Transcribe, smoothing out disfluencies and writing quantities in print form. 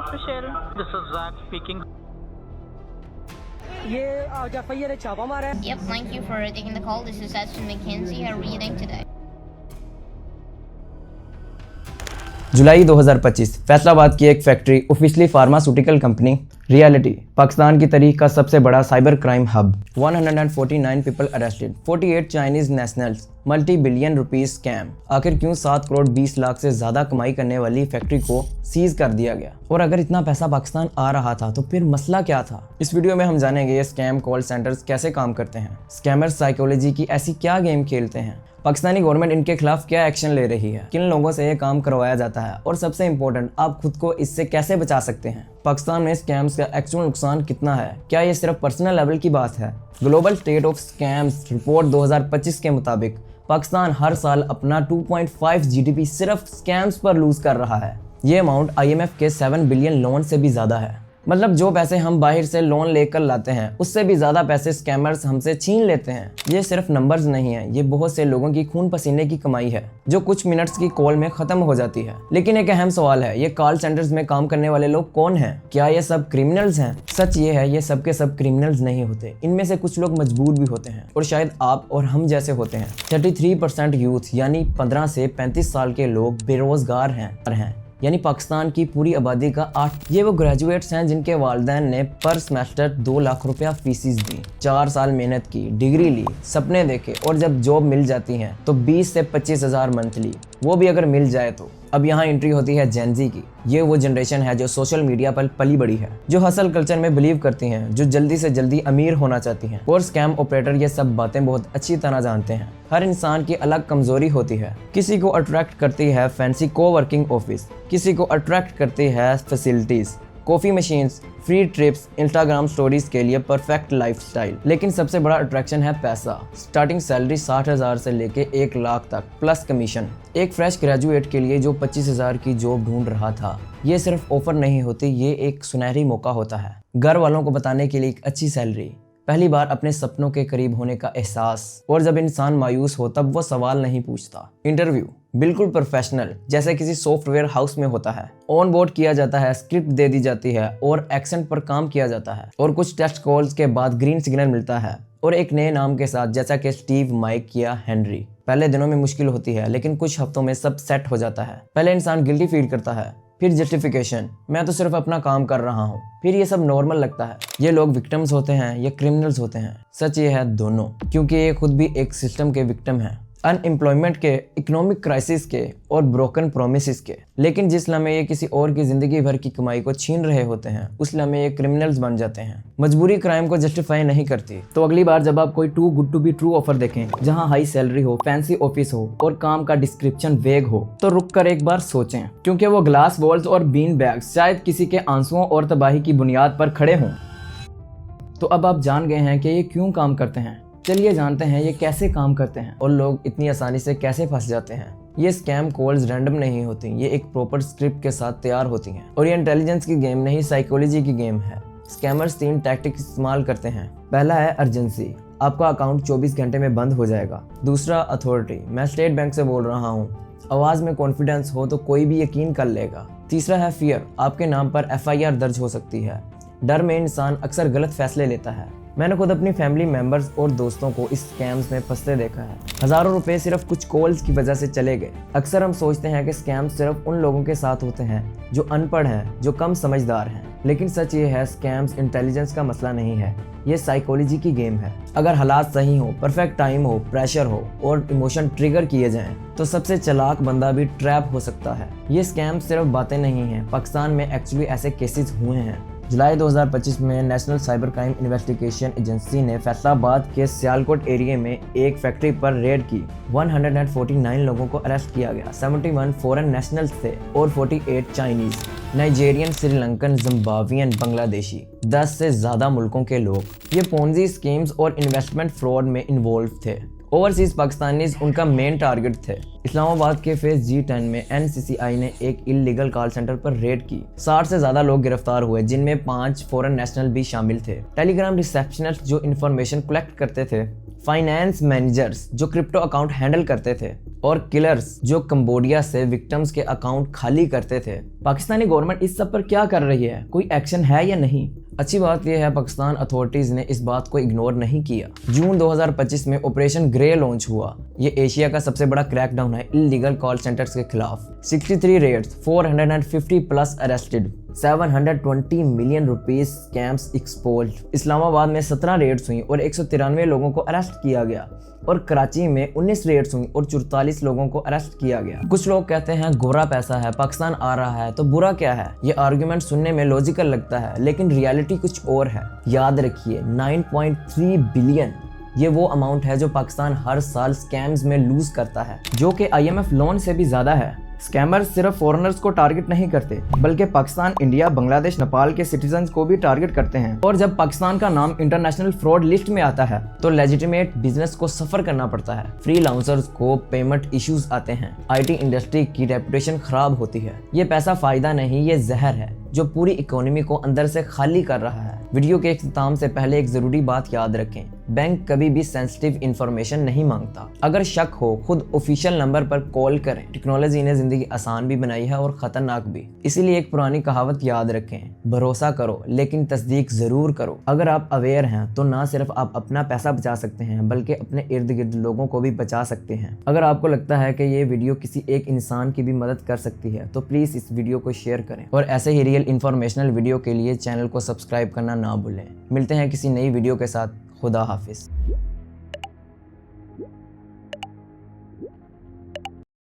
official. This is Zach speaking. ये आज FIR ने छापा मारा है। Yep, thank you for taking the call. This is Ashton McKenzie. How are you doing today? जुलाई 2025 फैसलाबाद की एक factory officially pharmaceutical company reality Pakistan की तारीख का सबसे बड़ा cyber crime hub 149 people arrested 48 Chinese nationals multi billion rupees scam. आखिर क्यों 7 करोड़ 20 लाख से ज्यादा कमाई करने वाली फैक्ट्री को सीज कर दिया गया, और अगर इतना पैसा पाकिस्तान आ रहा था तो फिर मसला क्या था। इस वीडियो में हम जानेंगे ये स्कैम कॉल सेंटर्स कैसे काम करते हैं, स्कैमर्स साइकोलॉजी की ऐसी क्या गेम खेलते हैं, पाकिस्तानी गवर्नमेंट इनके खिलाफ क्या एक्शन ले रही है, किन लोगों से ये काम करवाया जाता है, और सबसे इम्पोर्टेंट आप खुद को इससे कैसे बचा सकते हैं। पाकिस्तान में स्कैम्स का एक्चुअल नुकसान कितना है, क्या ये सिर्फ पर्सनल लेवल की बात है। Global state of scams report 2025 के मुताबिक पाकिस्तान हर साल अपना 2.5 GDP सिर्फ स्कैम्स पर लूज कर रहा है। ये अमाउंट IMF के 7 बिलियन लोन से भी ज्यादा है। मतलब जो पैसे हम बाहर से लोन लेकर लाते हैं उससे भी ज्यादा पैसे स्कैमर्स हमसे छीन लेते हैं। ये सिर्फ नंबर्स नहीं है, ये बहुत से लोगों की खून पसीने की कमाई है जो कुछ मिनट्स की कॉल में खत्म हो जाती है। लेकिन एक अहम सवाल है, ये कॉल सेंटर्स में काम करने वाले लोग कौन हैं? क्या ये सब क्रिमिनल्स हैं? सच ये है, ये सब के सब क्रिमिनल्स नहीं होते। इनमें से कुछ लोग मजबूर भी होते हैं और शायद आप और हम जैसे होते हैं। 33% यूथ यानी 15 से 35 साल के लोग बेरोजगार हैं यानी पाकिस्तान की पूरी आबादी का 8। ये वो ग्रेजुएट्स हैं जिनके वालिदैन ने पर सेमेस्टर 2 लाख रुपया फीसिस दी, 4 साल मेहनत की, डिग्री ली, सपने देखे, और जब जॉब मिल जाती हैं तो 20 से 25 हज़ार मंथली, वो भी अगर मिल जाए तो। अब यहाँ एंट्री होती है जेनजी की। ये वो जनरेशन है जो सोशल मीडिया पर पली बड़ी है, जो हसल कल्चर में बिलीव करती हैं, जो जल्दी से जल्दी अमीर होना चाहती हैं, और स्कैम ऑपरेटर ये सब बातें बहुत अच्छी तरह जानते हैं। हर इंसान की अलग कमजोरी होती है। किसी को अट्रैक्ट करती है फैंसी कोवर्किंग ऑफिस, किसी को अट्रैक्ट करती है facilities, coffee machines, free trips, Instagram stories के लिए परफेक्ट लाइफस्टाइल। लेकिन सबसे बड़ा अट्रैक्शन है पैसा। स्टार्टिंग सैलरी 60,000 से लेके 1 लाख तक प्लस कमीशन। एक फ्रेश ग्रेजुएट के लिए जो 25,000 की जॉब ढूंढ रहा था, ये सिर्फ ऑफर नहीं होती, ये एक सुनहरी मौका होता है। घर वालों को बताने के लिए एक अच्छी सैलरी, पहली बार अपने सपनों के करीब होने का एहसास, और जब इंसान मायूस हो तब वो सवाल नहीं पूछता। इंटरव्यू बिल्कुल प्रोफेशनल जैसे किसी सॉफ्टवेयर हाउस में होता है। ऑन बोर्ड किया जाता है, स्क्रिप्ट दे दी जाती है और एक्सेंट पर काम किया जाता है, और कुछ टेस्ट कॉल्स के बाद ग्रीन सिग्नल मिलता है और एक नए नाम के साथ, जैसा कि स्टीव, माइक या हेनरी। पहले दिनों में मुश्किल होती है लेकिन कुछ हफ्तों में सब सेट हो जाता है। पहले इंसान गिल्टी फील करता है, फिर जस्टिफिकेशन, मैं तो सिर्फ अपना काम कर रहा हूँ, फिर ये सब नॉर्मल लगता है। ये लोग विक्टिम्स होते हैं या क्रिमिनल्स होते हैं? सच ये है दोनों, क्योंकि ये खुद भी एक सिस्टम के विक्टिम हैं, अनएम्प्लॉयमेंट के, इकोनॉमिक क्राइसिस के और ब्रोकन प्रोमिसेस के। लेकिन जिस लम्हे ये किसी और की जिंदगी भर की कमाई को छीन रहे होते हैं उस लम्हे ये क्रिमिनल्स बन जाते हैं। मजबूरी क्राइम को जस्टिफाई नहीं करती। तो अगली बार जब आप कोई too good to be true offer देखें जहां हाई सैलरी हो, फैंसी ऑफिस हो और काम का डिस्क्रिप्शन वेग हो, तो रुक कर एक बार सोचें, क्योंकि वो ग्लास वॉल्स और बीन बैग्स शायद किसी के आंसुओं और तबाही की बुनियाद पर खड़े हों। तो अब आप जान गए हैं कि ये क्यों काम करते हैं। चलिए जानते हैं ये कैसे काम करते हैं और लोग इतनी आसानी से कैसे फंस जाते हैं। ये स्कैम कॉल्स रैंडम नहीं होती, ये एक प्रॉपर स्क्रिप्ट के साथ तैयार होती हैं, और ये इंटेलिजेंस की गेम नहीं, साइकोलॉजी की गेम है। स्कैमर्स 3 टैक्टिक्स इस्तेमाल करते हैं। पहला है अर्जेंसी, आपका अकाउंट 24 घंटे में बंद हो जाएगा। दूसरा अथॉरिटी, मैं स्टेट बैंक से बोल रहा हूँ, आवाज में कॉन्फिडेंस हो तो कोई भी यकीन कर लेगा। तीसरा है फियर, आपके नाम पर FIR दर्ज हो सकती है। डर में इंसान अक्सर गलत फैसले लेता है। मैंने खुद अपनी फैमिली मेंबर्स और दोस्तों को इस स्कैम्स में फंसते देखा है। हजारों रुपए सिर्फ कुछ कॉल्स की वजह से चले गए। अक्सर हम सोचते हैं कि स्कैम्स सिर्फ उन लोगों के साथ होते हैं जो अनपढ़ हैं, जो कम समझदार हैं। लेकिन सच ये है, स्कैम्स इंटेलिजेंस का मसला नहीं है, ये साइकोलॉजी की गेम है। अगर हालात सही हो, परफेक्ट टाइम हो, प्रेशर हो और इमोशन ट्रिगर किए जाएं, तो सबसे चालाक बंदा भी ट्रैप हो सकता है। ये स्कैम सिर्फ बातें नहीं हैं, पाकिस्तान में एक्चुअली ऐसे केसेस हुए हैं। जुलाई 2025 में national cyber crime investigation agency ने फैसलाबाद के सियालकोट एरिया में एक फैक्ट्री पर रेड की। 149 लोगों को अरेस्ट किया गया। 71 फॉरेन नेशनल्स थे और 48 Chinese, Nigerian, Sri Lankan, Zimbabwean, Bangladeshi, 10 से ज्यादा मुल्कों के लोग। ये पोंजी स्कीम्स और इन्वेस्टमेंट फ्रॉड में इन्वॉल्व थे। ओवरसीज पाकिस्तानीज उनका मेन टारगेट थे। इस्लामाबाद के फेज G10 में NCCI ने एक इलीगल कॉल सेंटर पर रेड की। 60 से ज्यादा लोग गिरफ्तार हुए, जिनमें 5 फॉरेन नेशनल भी शामिल थे। टेलीग्राम रिसेप्शनिस्ट जो इंफॉर्मेशन कलेक्ट करते थे फाइनेंस मैनेजर्स जो क्रिप्टो अकाउंट हैंडल करते थे और किलर्स जो कंबोडिया से विक्टिम्स के अकाउंट खाली करते थे। पाकिस्तानी गवर्नमेंट इस सब पर क्या कर रही है, कोई एक्शन है या नहीं? अच्छी बात यह है पाकिस्तान अथॉरिटीज ने इस बात को इग्नोर नहीं किया। जून 2025 में ऑपरेशन ग्रे लॉन्च हुआ। ये एशिया का सबसे बड़ा क्रैकडाउन है इल्लीगल कॉल सेंटर्स के खिलाफ। 63 raids, 450 plus arrested, 720 million rupees scams exposed. Islamabad में 17 रेड्स हुई और 193 लोगों को अरेस्ट किया गया और कराची में 19 रेड्स हुई और 44 लोगों को अरेस्ट किया गया। कुछ लोग कहते हैं गोरा पैसा है, पाकिस्तान आ रहा है तो बुरा क्या है। ये आर्गुमेंट सुनने में लॉजिकल लगता है लेकिन रियलिटी कुछ और है। याद रखिए 9.3 बिलियन ये वो अमाउंट है जो पाकिस्तान हर साल स्कैम्स में लूज करता है, जो कि IMF लोन से भी ज्यादा है। स्कैमर्स सिर्फ फॉरेनर्स को टारगेट नहीं करते बल्कि पाकिस्तान, इंडिया, बांग्लादेश, नेपाल के सिटीजन्स को भी टारगेट करते हैं। और जब पाकिस्तान का नाम इंटरनेशनल फ्रॉड लिस्ट में आता है तो लेजिटिमेट बिजनेस को सफर करना पड़ता है। फ्रीलांसर्स को पेमेंट इश्यूज आते हैं, IT इंडस्ट्री की रेपुटेशन खराब होती है। ये पैसा फायदा नहीं, ये जहर है जो पूरी इकोनॉमी को अंदर से खाली कर रहा है। वीडियो के इख्तिताम से पहले एक जरूरी बात याद रखें, बैंक कभी भी सेंसिटिव इंफॉर्मेशन नहीं मांगता। अगर शक हो खुद ऑफिशियल नंबर पर कॉल करें। टेक्नोलॉजी ने जिंदगी आसान भी बनाई है और खतरनाक भी। इसीलिए एक पुरानी कहावत याद रखें, भरोसा करो लेकिन तस्दीक जरूर करो। अगर आप अवेयर हैं तो ना सिर्फ आप अपना पैसा बचा सकते हैं बल्कि अपने इर्द गिर्द लोगों को भी बचा सकते हैं। अगर आपको लगता है कि ये वीडियो किसी एक इंसान की भी मदद कर सकती है तो प्लीज इस वीडियो को शेयर करें और ऐसे ही रियल इंफॉर्मेशनल वीडियो के लिए चैनल को सब्सक्राइब करना ना भूलें। मिलते हैं किसी नई वीडियो के साथ। खुदा हाफिज।